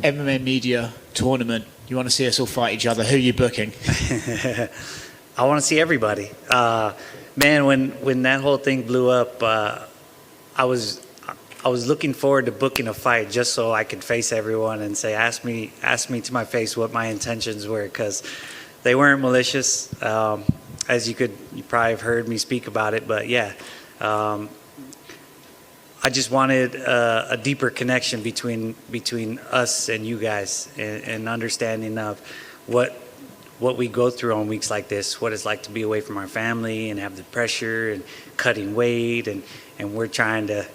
MMA media tournament. You want to see us all fight each other. Who are you booking? I want to see everybody. Man, when that whole thing blew up, I was looking forward to booking a fight just so I could face everyone and say, ask me to my face what my intentions were, because they weren't malicious. As you probably have heard me speak about it, but yeah, I just wanted a deeper connection between us and you guys, and understanding of what we go through on weeks like this, what it's like to be away from our family and have the pressure and cutting weight, and we're trying to,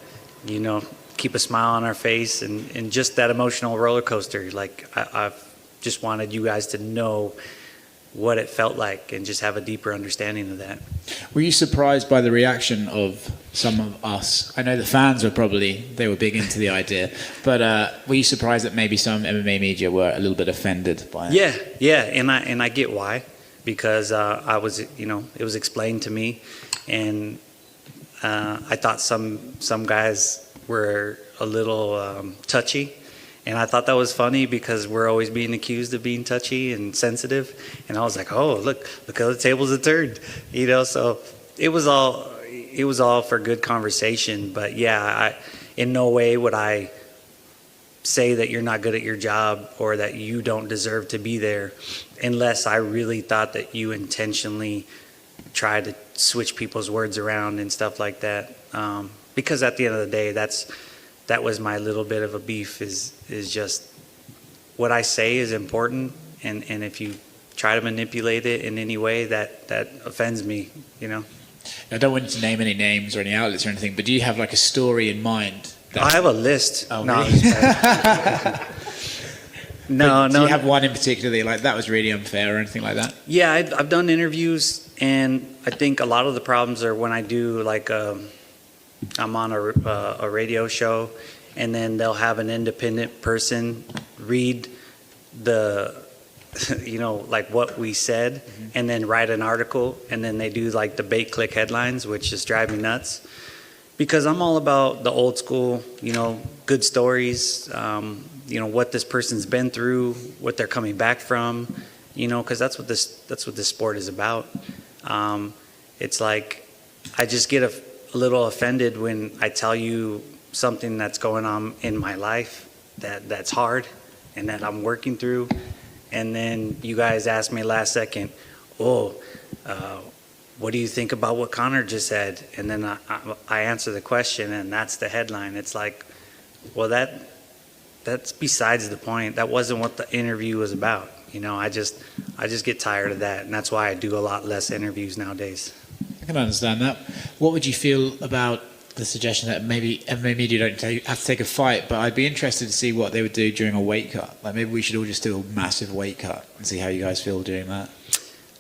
keep a smile on our face, and just that emotional roller coaster. Like I've just wanted you guys to know what it felt like and just have a deeper understanding of that. Were you surprised by the reaction of some of us? I know the fans were they were big into the idea, but were you surprised that maybe some MMA media were a little bit offended by it? Yeah, and I get why, because I was, it was explained to me, and I thought some guys were a little touchy. And I thought that was funny because we're always being accused of being touchy and sensitive. And I was like, oh, look how the tables have turned, So it was all for good conversation. But yeah, in no way would I say that you're not good at your job or that you don't deserve to be there, unless I really thought that you intentionally tried to switch people's words around and stuff like that. Because at the end of the day, that was my little bit of a beef, is just what I say is important, and if you try to manipulate it in any way, that offends me, I don't want you to name any names or any outlets or anything, but do you have like a story in mind? I have a list. Oh, no, really? no. Do you have one in particular that you're like, that was really unfair or anything like that? Yeah, I've done interviews, and I think a lot of the problems are when I do like I'm on a radio show, and then they'll have an independent person read the, like what we said, and then write an article, and then they do like the bait click headlines, which just drive me nuts, because I'm all about the old school, good stories, what this person's been through, what they're coming back from, because that's what this sport is about. It's like I just get a little offended when I tell you something that's going on in my life that's hard and that I'm working through, and then you guys ask me last second, what do you think about what Connor just said? And then I answer the question, and that's the headline. It's like, well, that's besides the point. That wasn't what the interview was about. I just get tired of that, and that's why I do a lot less interviews nowadays. I can understand that. What would you feel about the suggestion that maybe MMA media don't have to take a fight, but I'd be interested to see what they would do during a weight cut. Like maybe we should all just do a massive weight cut and see how you guys feel doing that.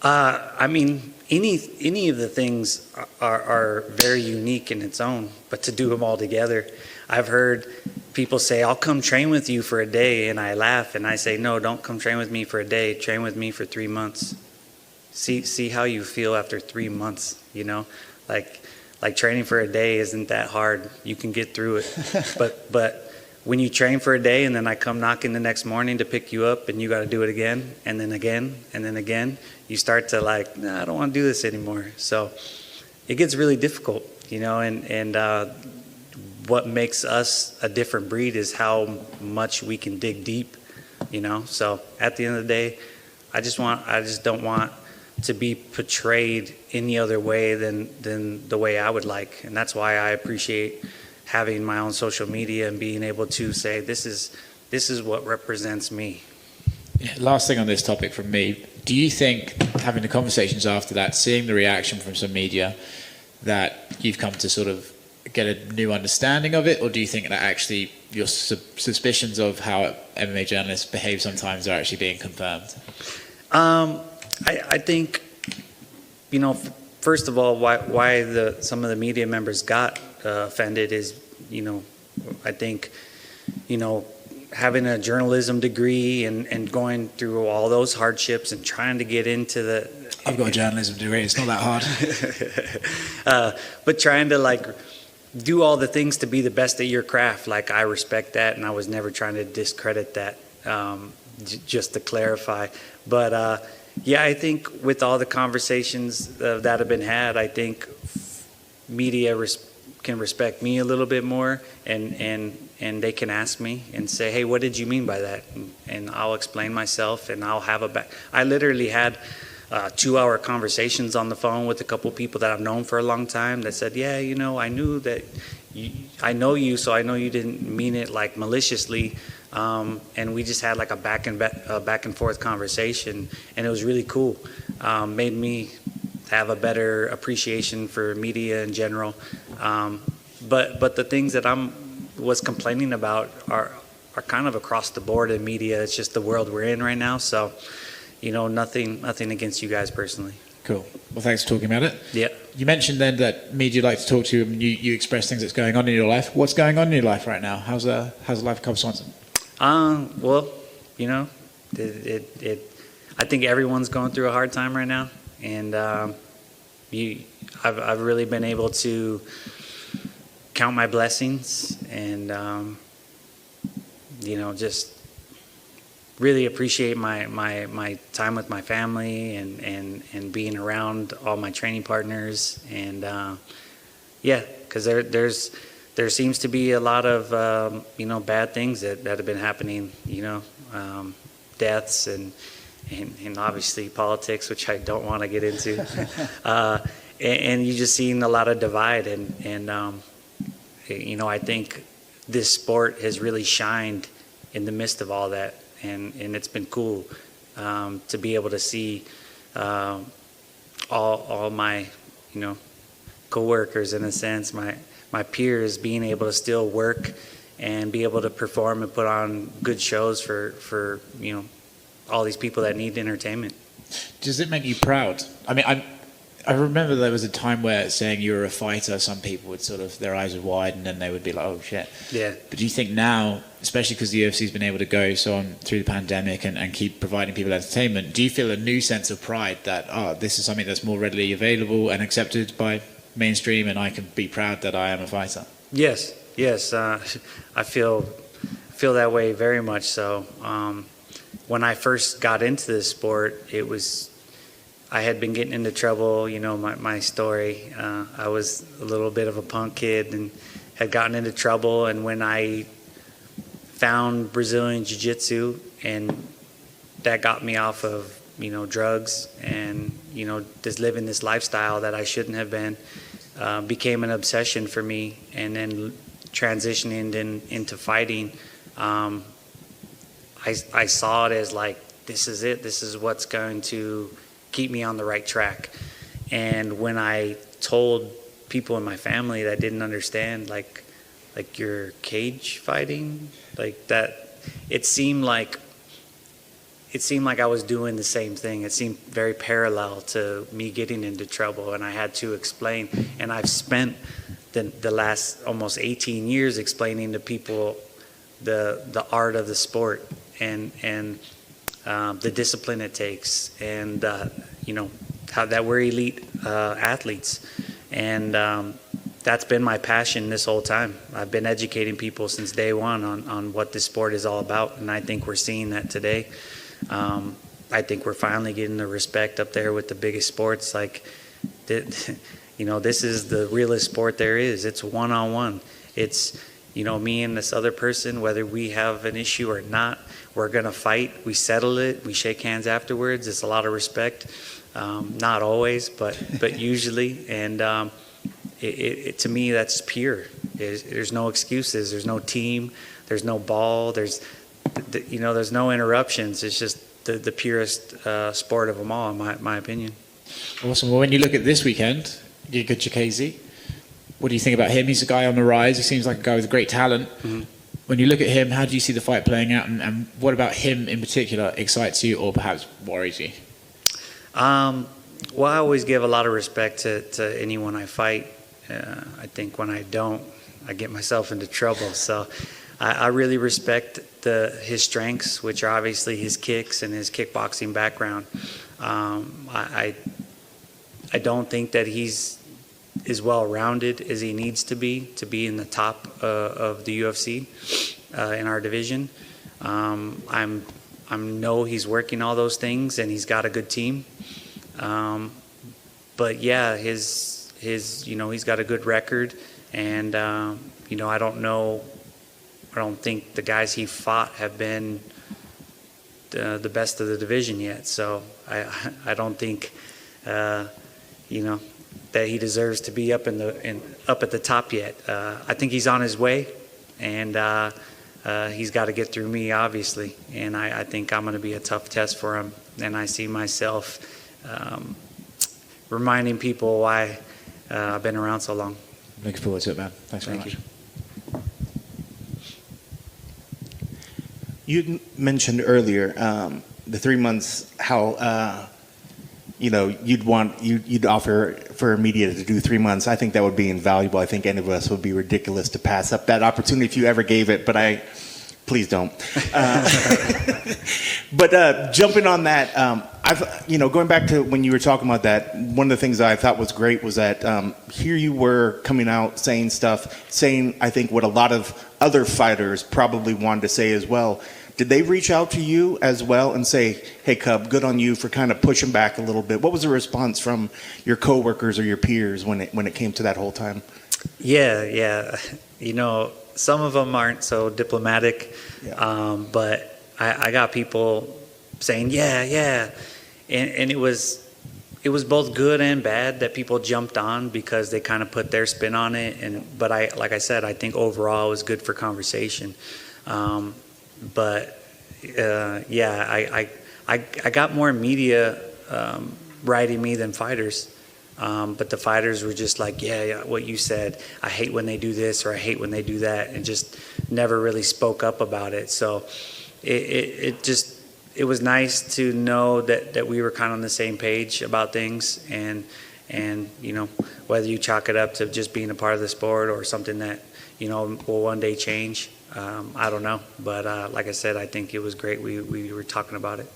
I mean, any of the things are very unique in its own, but to do them all together, I've heard people say, I'll come train with you for a day, and I laugh and I say, no, don't come train with me for a day, train with me for 3 months. See how you feel after 3 months, like training for a day isn't that hard. You can get through it. But when you train for a day and then I come knocking the next morning to pick you up and you got to do it again and then again and then again, you start to like, nah, I don't want to do this anymore. So it gets really difficult, and what makes us a different breed is how much we can dig deep, So at the end of the day, I just don't want to be portrayed any other way than the way I would like. And that's why I appreciate having my own social media and being able to say, this is what represents me. Yeah, last thing on this topic from me, do you think, having the conversations after that, seeing the reaction from some media, that you've come to sort of get a new understanding of it, or do you think that actually your suspicions of how MMA journalists behave sometimes are actually being confirmed? I think, first of all, why some of the media members got offended is, I think, having a journalism degree and going through all those hardships and trying to get into the... I've got a journalism degree, it's not that hard. But trying to do all the things to be the best at your craft, I respect that, and I was never trying to discredit that. just to clarify. But yeah, I think with all the conversations that have been had, I think media can respect me a little bit more, and they can ask me and say, hey, what did you mean by that? And I'll explain myself, and I'll have I literally had 2-hour conversations on the phone with a couple people that I've known for a long time that said, yeah, I knew that I know you, so I know you didn't mean it like maliciously. And we just had like a back and forth conversation, and it was really cool. Made me have a better appreciation for media in general. But the things that was complaining about are kind of across the board in media. It's just the world we're in right now. So, nothing against you guys personally. Cool. Well, thanks for talking about it. Yeah. You mentioned then that media like to talk to you, and you express things that's going on in your life. What's going on in your life right now? How's the life of Cub Swanson? Well, I think everyone's going through a hard time right now, and I've really been able to count my blessings, and just really appreciate my time with my family, and being around all my training partners, and because there seems to be a lot of bad things that have been happening, deaths and obviously politics, which I don't want to get into, and you just seen a lot of divide, and I think this sport has really shined in the midst of all that, and it's been cool to be able to see all my coworkers, in a sense, my peers being able to still work and be able to perform and put on good shows for all these people that need entertainment. Does it make you proud? I mean, I remember there was a time where saying you were a fighter, some people would sort of, their eyes would widen and they would be like, oh shit. Yeah. But do you think now, especially because the UFC's been able to go so on through the pandemic and keep providing people entertainment, do you feel a new sense of pride that, this is something that's more readily available and accepted by mainstream, and I can be proud that I am a fighter? Yes. I feel that way very much so. When I first got into this sport, I had been getting into trouble, my story. I was a little bit of a punk kid and had gotten into trouble, and when I found Brazilian Jiu-Jitsu, and that got me off of drugs and just living this lifestyle that I shouldn't have been, became an obsession for me, and then transitioning into fighting, I saw it as like, this is it, this is what's going to keep me on the right track. And when I told people in my family that didn't understand, like you're cage fighting, like that, it seemed like I was doing the same thing. It seemed very parallel to me getting into trouble, and I had to explain. And I've spent the last almost 18 years explaining to people the art of the sport, and the discipline it takes, and how that we're elite athletes, and that's been my passion this whole time. I've been educating people since day one on what this sport is all about, and I think we're seeing that today. I think we're finally getting the respect up there with the biggest sports. Like, this is the realest sport there is. It's one-on-one. It's me and this other person, whether we have an issue or not, we're going to fight. We settle it. We shake hands afterwards. It's a lot of respect. Not always, but usually. And to me, that's pure. There's no excuses. There's no team. There's no ball. There's no interruptions. It's just the purest sport of them all, in my opinion. Awesome. Well, when you look at this weekend, Giga Chikadze, what do you think about him? He's a guy on the rise. He seems like a guy with great talent. Mm-hmm. When you look at him, how do you see the fight playing out, and what about him in particular excites you or perhaps worries you? Well, I always give a lot of respect to anyone I fight. I think when I don't, I get myself into trouble. So I really respect his strengths, which are obviously his kicks and his kickboxing background. I don't think that he's as well-rounded as he needs to be in the top of the UFC in our division. I know he's working all those things, and he's got a good team. But yeah, his he's got a good record, and I don't know. I don't think the guys he fought have been the best of the division yet. So I don't think that he deserves to be up at the top yet. I think he's on his way, and he's got to get through me, obviously. And I think I'm going to be a tough test for him. And I see myself reminding people why I've been around so long. Looking forward to it, man. Thanks very much. You mentioned earlier the 3 months, how you'd offer for media to do 3 months. I think that would be invaluable. I think any of us would be ridiculous to pass up that opportunity if you ever gave it. But please don't. But jumping on that, going back to when you were talking about that, one of the things that I thought was great was that here you were coming out saying I think what a lot of other fighters probably wanted to say as well. Did they reach out to you as well and say, hey, Cub, good on you for kind of pushing back a little bit? What was the response from your coworkers or your peers when it came to that whole time? Yeah. Some of them aren't so diplomatic, but I got people saying, yeah. And it was both good and bad that people jumped on because they kind of put their spin on it. But like I said, I think overall it was good for conversation. But I got more media writing me than fighters. But the fighters were just like, yeah, what you said. I hate when they do this or I hate when they do that, and just never really spoke up about it. So it was nice to know that we were kind of on the same page about things, and whether you chalk it up to just being a part of the sport or something that will one day change. I don't know, but like I said, I think it was great we were talking about it.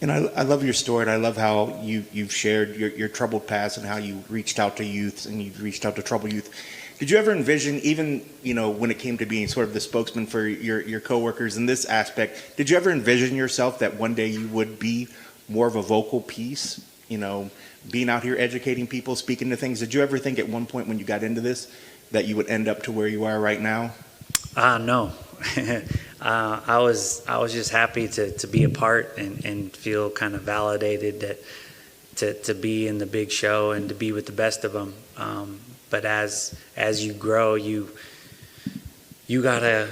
And I love your story, and I love how you've shared your troubled past and how you reached out to youth and you've reached out to troubled youth. Did you ever envision, even when it came to being sort of the spokesman for your coworkers in this aspect, did you ever envision yourself that one day you would be more of a vocal piece, being out here educating people, speaking to things? Did you ever think at one point when you got into this that you would end up to where you are right now? No. I was just happy to be a part and feel kind of validated that to be in the big show and to be with the best of them. But as you grow, you gotta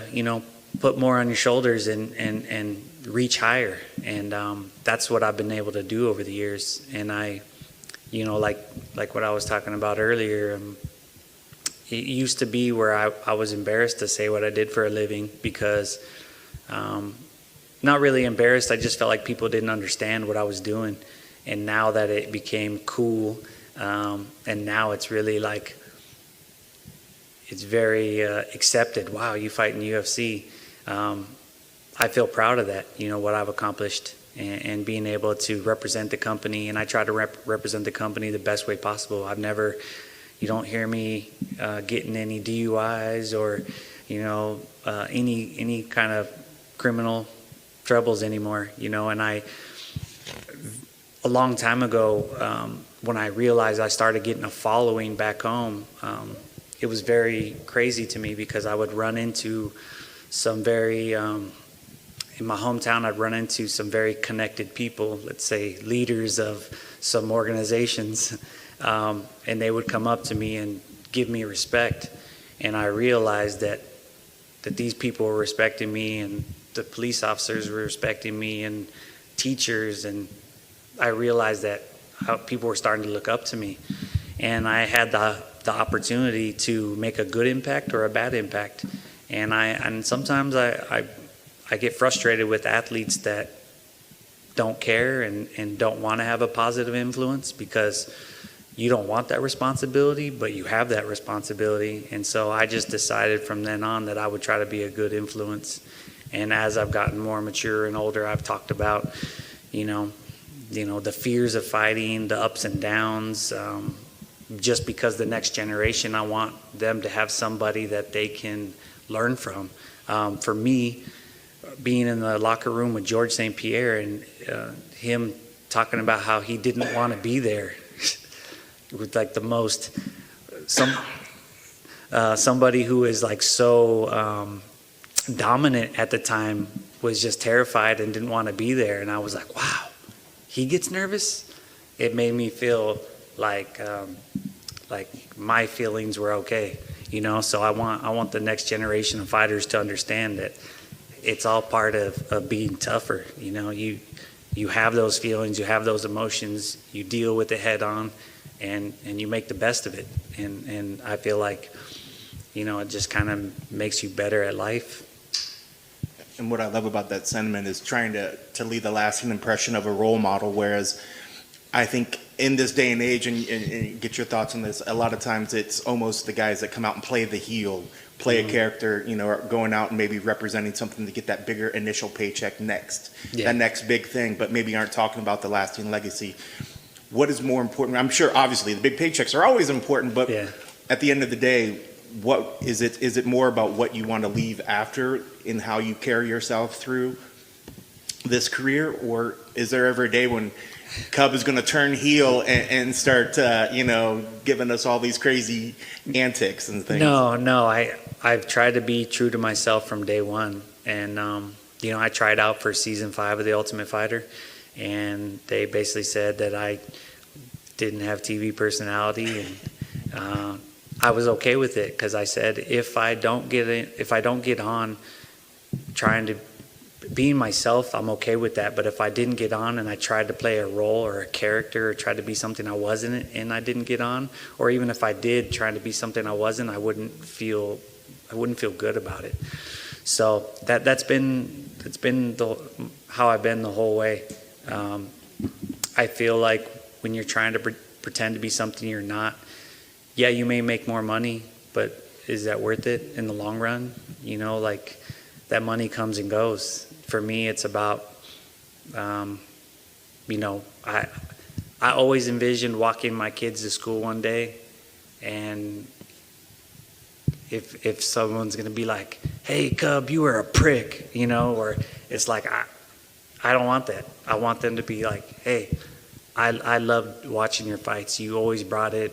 put more on your shoulders and reach higher. And that's what I've been able to do over the years. And I, like what I was talking about earlier. It used to be where I was embarrassed to say what I did for a living because, not really embarrassed, I just felt like people didn't understand what I was doing. And now that it became cool, and now it's really like, it's very accepted. Wow, you fight in the UFC. I feel proud of that, what I've accomplished and being able to represent the company. And I try to represent the company the best way possible. You don't hear me getting any DUIs or, any kind of criminal troubles anymore, And a long time ago, when I realized I started getting a following back home, it was very crazy to me because I would run into some very, in my hometown, I'd run into some very connected people, let's say leaders of some organizations. And they would come up to me and give me respect. And I realized that these people were respecting me, and the police officers were respecting me, and teachers. And I realized that how people were starting to look up to me. And I had the opportunity to make a good impact or a bad impact. And sometimes I get frustrated with athletes that don't care and don't want to have a positive influence because you don't want that responsibility, but you have that responsibility. And so I just decided from then on that I would try to be a good influence. And as I've gotten more mature and older, I've talked about, the fears of fighting, the ups and downs, just because the next generation, I want them to have somebody that they can learn from. For me, being in the locker room with George St. Pierre and him talking about how he didn't want to be there. It was like the most, somebody who is like so dominant at the time was just terrified and didn't want to be there. And I was like, wow, he gets nervous? It made me feel like my feelings were okay, you know. So I want the next generation of fighters to understand that it's all part of being tougher. You know, you have those feelings, you have those emotions, you deal with it head on, and you make the best of it. And I feel like, you know, it just kind of makes you better at life. And what I love about that sentiment is trying to leave the lasting impression of a role model, whereas I think in this day and age, and get your thoughts on this, a lot of times it's almost the guys that come out and play the heel, play a character, you know, or going out and maybe representing something to get that bigger initial paycheck next, that next big thing, but maybe aren't talking about the lasting legacy. What is more important? I'm sure, obviously, the big paychecks are always important, but at the end of the day, what is it? Is it more about what you want to leave after in how you carry yourself through this career, or is there ever a day when Cub is going to turn heel and start, you know, giving us all these crazy antics and things? No, I've tried to be true to myself from day one, and you know, I tried out for season 5 of The Ultimate Fighter, and they basically said that I didn't have TV personality, and I was okay with it because I said if I don't get on trying to being myself, I'm okay with that. But if I didn't get on and I tried to play a role or a character or tried to be something I wasn't and I didn't get on, or even if I did trying to be something I wasn't, I wouldn't feel good about it. So that's been how I've been the whole way. I feel like when you're trying to pretend to be something you're not, yeah, you may make more money, but is that worth it in the long run? You know, like that money comes and goes. For me, it's about, you know, I always envisioned walking my kids to school one day, and if someone's gonna be like, "Hey, Cub, you were a prick," you know, or it's like I don't want that. I want them to be like, "Hey, I loved watching your fights. You always brought it.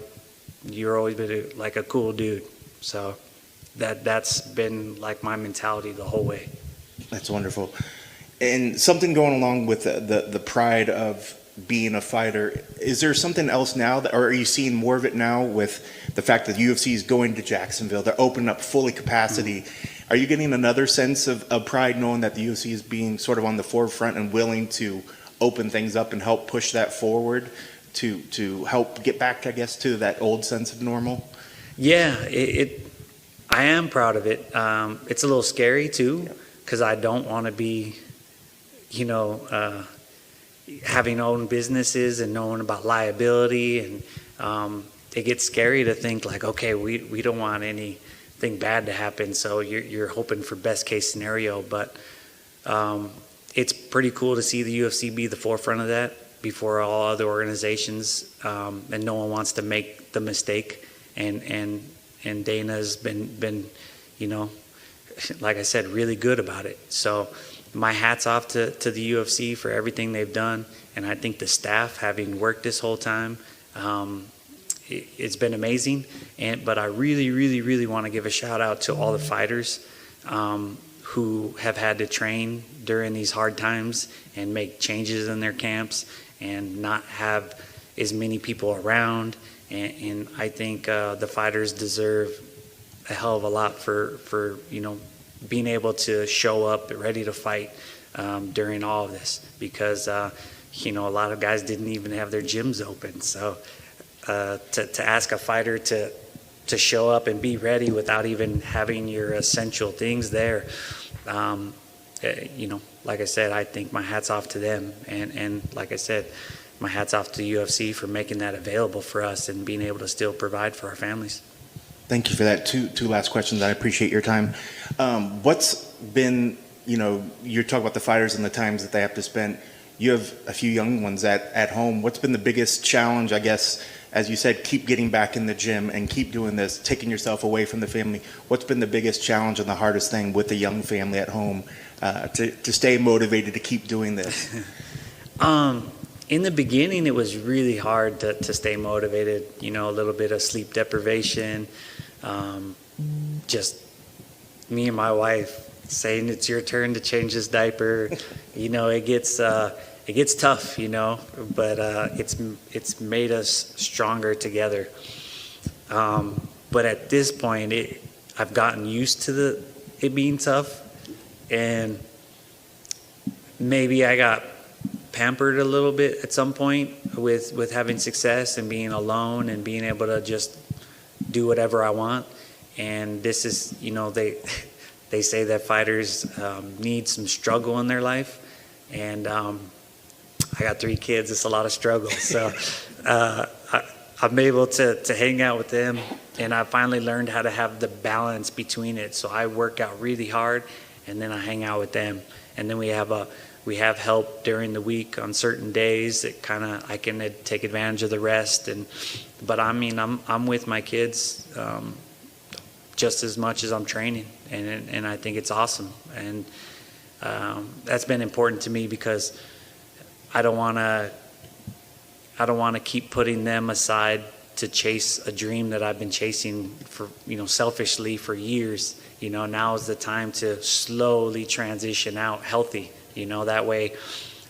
You're always been like a cool dude." So that's been like my mentality the whole way. That's wonderful. And something going along with the pride of being a fighter, is there something else now, or are you seeing more of it now with the fact that UFC is going to Jacksonville? They're opening up fully capacity. Are you getting another sense of pride knowing that the UFC is being sort of on the forefront and willing to open things up and help push that forward to help get back, I guess, to that old sense of normal? Yeah, I am proud of it. It's a little scary too, because I don't want to be, you know, having own businesses and knowing about liability, and it gets scary to think like, okay, we don't want anything bad to happen, so you're hoping for best case scenario. But it's pretty cool to see the UFC be the forefront of that before all other organizations, and no one wants to make the mistake. And Dana's been, you know, like I said, really good about it. So my hat's off to the UFC for everything they've done. And I think the staff, having worked this whole time, it's been amazing. But I really, really, really want to give a shout out to all the fighters who have had to train during these hard times and make changes in their camps and not have as many people around. And I think the fighters deserve a hell of a lot for you know, being able to show up ready to fight during all of this, because you know, a lot of guys didn't even have their gyms open. So to ask a fighter to show up and be ready without even having your essential things there, you know, like I said, I think my hat's off to them. And like I said, my hat's off to the UFC for making that available for us and being able to still provide for our families. Thank you for that. Two last questions. I appreciate your time. What's been, you know, you're talking about the fighters and the times that they have to spend. You have a few young ones at home. What's been the biggest challenge, I guess, as you said, keep getting back in the gym and keep doing this, taking yourself away from the family? What's been the biggest challenge and the hardest thing with the young family at home to stay motivated to keep doing this? In the beginning, it was really hard to stay motivated. You know, a little bit of sleep deprivation, just me and my wife saying it's your turn to change this diaper. You know, it gets tough. You know, but it's made us stronger together. But at this point, I've gotten used to it being tough, and maybe I got pampered a little bit at some point with having success and being alone and being able to just do whatever I want. And this is, you know, they say that fighters need some struggle in their life, and I got 3 kids. It's a lot of struggle. So I'm able to hang out with them, and I finally learned how to have the balance between it. So I work out really hard, and then I hang out with them, and then we have help during the week on certain days that I can take advantage of the rest. But I mean, I'm with my kids just as much as I'm training, and I think it's awesome. And that's been important to me because I don't want to keep putting them aside to chase a dream that I've been chasing for, you know, selfishly for years. You know, now is the time to slowly transition out healthy. You know, that way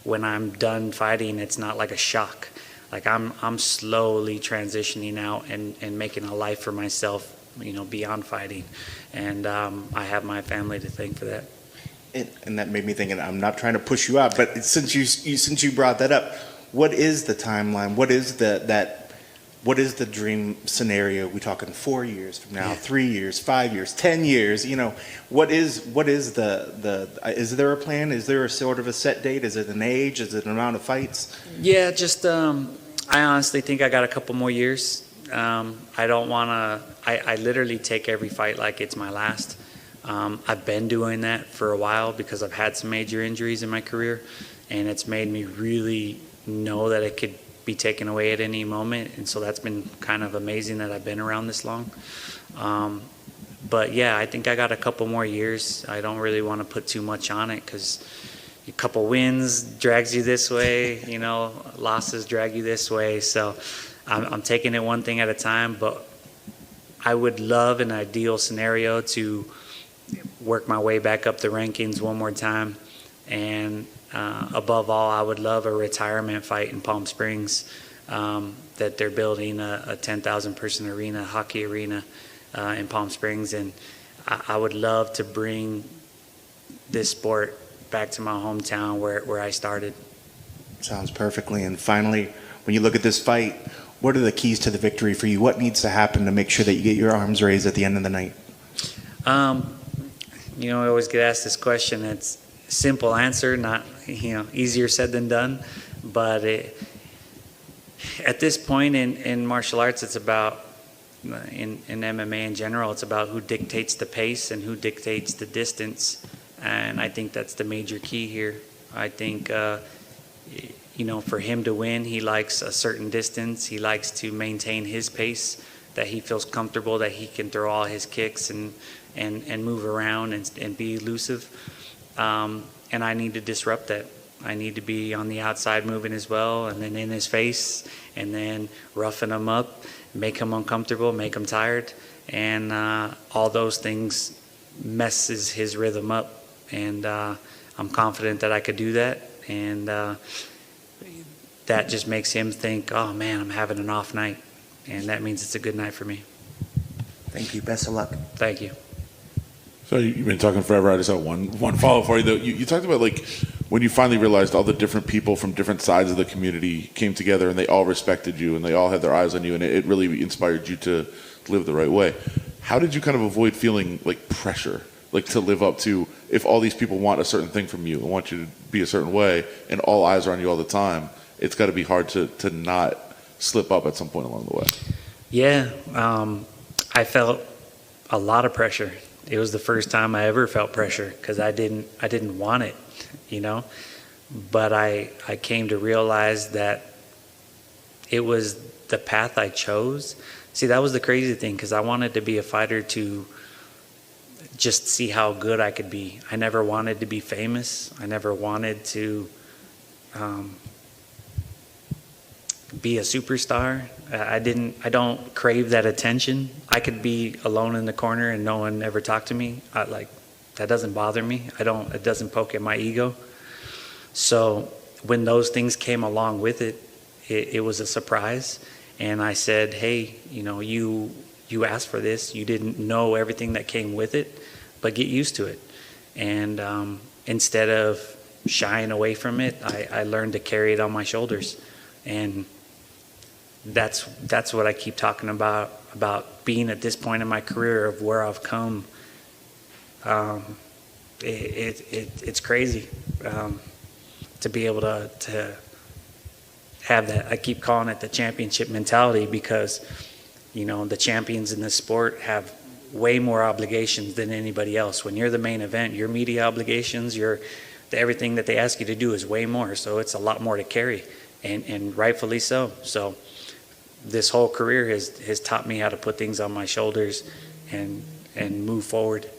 when I'm done fighting, it's not like a shock. Like I'm slowly transitioning out and making a life for myself, you know, beyond fighting. And I have my family to thank for that. And that made me think, and I'm not trying to push you out, but since you brought that up, what is the timeline? What is the dream scenario? We talking 4 years from now, 3 years, 5 years, 10 years? You know, what is is there a plan? Is there a sort of a set date? Is it an age? Is it an amount of fights? Yeah, just I honestly think I got a couple more years. I don't want to. I literally take every fight like it's my last. I've been doing that for a while because I've had some major injuries in my career, and it's made me really know that it could be taken away at any moment. And so that's been kind of amazing that I've been around this long. But yeah, I think I got a couple more years. I don't really want to put too much on it because a couple wins drags you this way, you know, losses drag you this way. So I'm taking it one thing at a time, but I would love an ideal scenario to work my way back up the rankings one more time. And above all, I would love a retirement fight in Palm Springs, that they're building a 10,000 person arena, hockey arena in Palm Springs. And I would love to bring this sport back to my hometown where I started. Sounds perfectly. And finally, when you look at this fight, what are the keys to the victory for you? What needs to happen to make sure that you get your arms raised at the end of the night? You know, I always get asked this question. It's a simple answer, not, you know, easier said than done. But at this point in martial arts, it's about, in MMA in general, it's about who dictates the pace and who dictates the distance. And I think that's the major key here. I think, you know, for him to win, he likes a certain distance. He likes to maintain his pace, that he feels comfortable, that he can throw all his kicks and move around and be elusive. And I need to disrupt that. I need to be on the outside moving as well, and then in his face, and then roughing him up, make him uncomfortable, make him tired. And all those things messes his rhythm up. And I'm confident that I could do that. And that just makes him think, oh man, I'm having an off night. And that means it's a good night for me. Thank you. Best of luck. Thank you. So you've been talking forever. I just have one follow-up for you, though. You talked about, like, when you finally realized all the different people from different sides of the community came together and they all respected you and they all had their eyes on you, and it really inspired you to live the right way. How did you kind of avoid feeling like pressure, like to live up to, if all these people want a certain thing from you and want you to be a certain way and all eyes are on you all the time, it's got to be hard to not slip up at some point along the way? Yeah, I felt a lot of pressure. It was the first time I ever felt pressure because I didn't want it, you know. But I came to realize that it was the path I chose. See, that was the crazy thing, because I wanted to be a fighter to just see how good I could be. I never wanted to be famous. I never wanted to be a superstar. I don't crave that attention. I could be alone in the corner and no one ever talk to me. That doesn't bother me. It doesn't poke at my ego. So when those things came along with it, it was a surprise. And I said, hey, you asked for this. You didn't know everything that came with it, but get used to it. And instead of shying away from it, I learned to carry it on my shoulders. And that's what I keep talking about being at this point in my career of where I've come. It's crazy to be able to have that. I keep calling it the championship mentality because, the champions in this sport have way more obligations than anybody else. When you're the main event, your media obligations, everything that they ask you to do is way more. So it's a lot more to carry, and rightfully so. So this whole career has taught me how to put things on my shoulders and move forward.